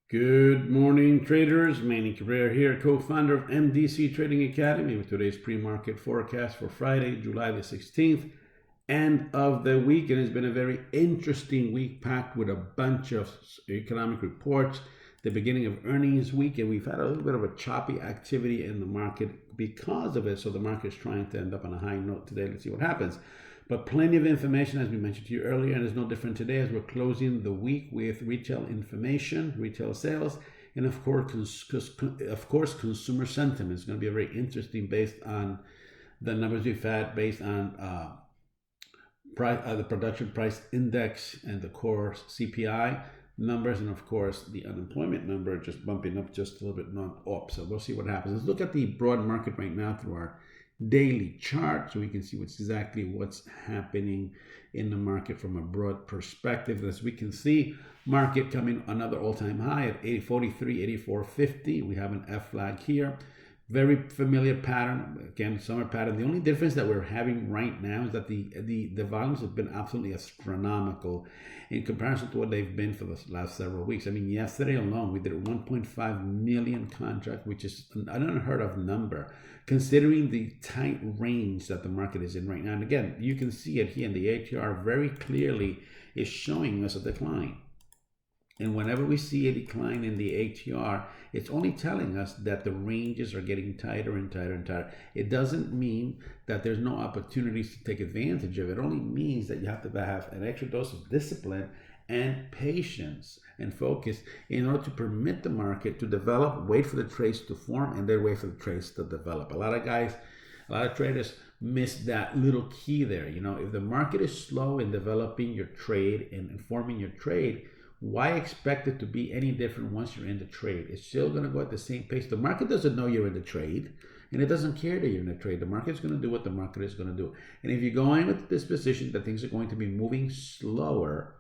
Good morning, traders. Manny Cabrera here, co-founder of MDC Trading Academy, with today's pre-market forecast for Friday, July the 16th, end of the week. And it's been a very interesting week, packed with a bunch of economic reports, the beginning of earnings week, and we've had a little bit of a choppy activity in the market because of it. So the market's trying to end up on a high note today. Let's see what happens. But plenty of information, as we mentioned to you earlier, and it's no different today as we're closing the week with retail information, retail sales, and of course, consumer sentiment. It's going to be a very interesting based on the numbers we've had, based on the production price index and the core CPI numbers, and of course the unemployment number just bumping up just a little bit, not up. So we'll see what happens. Let's look at the broad market right now through our daily chart so we can see what's happening in the market from a broad perspective. As we can see, market coming another all-time high at 8043, 84.50. We have an F flag here. Very familiar pattern, again, summer pattern. The only difference that we're having right now is that the volumes have been absolutely astronomical in comparison to what they've been for the last several weeks. I mean, yesterday alone, we did 1.5 million contracts, which is an unheard of number, considering the tight range that the market is in right now. And again, you can see it here in the ATR very clearly is showing us a decline. And whenever we see a decline in the ATR, it's only telling us that the ranges are getting tighter and tighter and tighter. It doesn't mean that there's no opportunities to take advantage of it. It only means that you have to have an extra dose of discipline and patience and focus in order to permit the market to develop, wait for the trades to form, and then wait for the trades to develop. A lot of traders miss that little key there. You know, if the market is slow in developing your trade and forming your trade, why expect it to be any different once you're in the trade? It's still going to go at the same pace. The market doesn't know you're in the trade, and it doesn't care that you're in the trade. The market's going to do what the market is going to do. And if you go in with this position that things are going to be moving slower,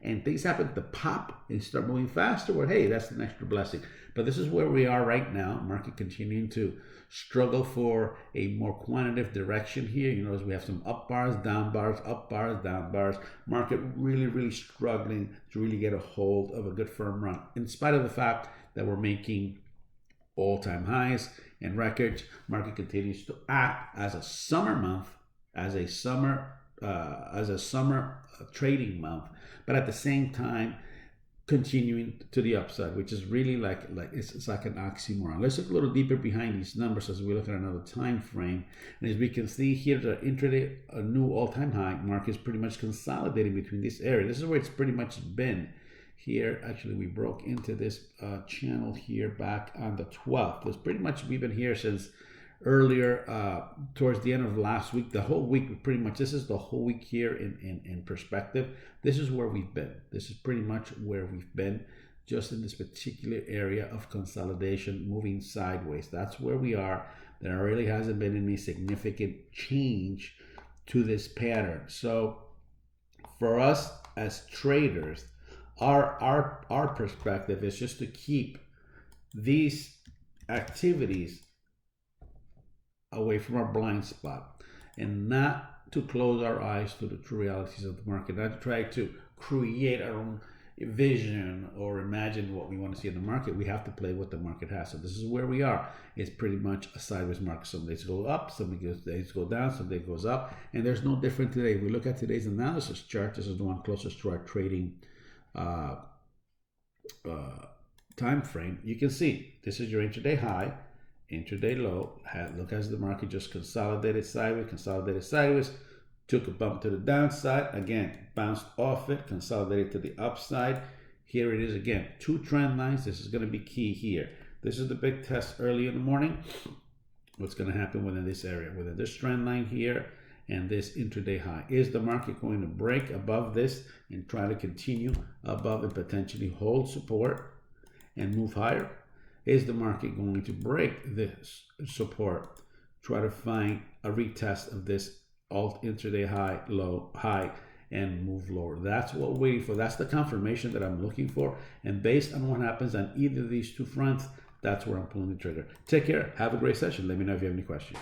and things happen to pop and start moving faster, well, hey, that's an extra blessing. But this is where we are right now. Market continuing to struggle for a more quantitative direction here. You notice we have some up bars, down bars, up bars, down bars. Market really struggling to really get a hold of a good firm run, in spite of the fact that we're making all-time highs and records. Market continues to act as a summer month, as a summer trading month, but at the same time continuing to the upside, which is really like it's like an oxymoron. Let's look a little deeper behind these numbers as we look at another time frame. And as we can see here, the intraday, a new all-time high. Market is pretty much consolidating between this area. This is where it's pretty much been here. Actually, we broke into this channel here back on the 12th. It's pretty much, we've been here since earlier, towards the end of last week. The whole week, pretty much, this is the whole week here in perspective. This is where we've been. This is pretty much where we've been, just in this particular area of consolidation, moving sideways. That's where we are. There really hasn't been any significant change to this pattern. So for us as traders, our perspective is just to keep these activities away from our blind spot, and not to close our eyes to the true realities of the market, not to try to create our own vision or imagine what we want to see in the market. We have to play what the market has. So this is where we are. It's pretty much a sideways market. Some days go up, some days go down, some days goes up, and there's no different today. If we look at today's analysis chart, this is the one closest to our trading time frame. You can see this is your intraday high, intraday low. Look, as the market just consolidated sideways, took a bump to the downside, again bounced off it, consolidated to the upside. Here it is again, two trend lines. This is going to be key here. This is the big test early in the morning. What's going to happen within this area, within this trend line here and this intraday high? Is the market going to break above this and try to continue above and potentially hold support and move higher? Is the market going to break this support, try to find a retest of this alt intraday high, low, high, and move lower? That's what we're waiting for. That's the confirmation that I'm looking for. And based on what happens on either of these two fronts, that's where I'm pulling the trigger. Take care. Have a great session. Let me know if you have any questions.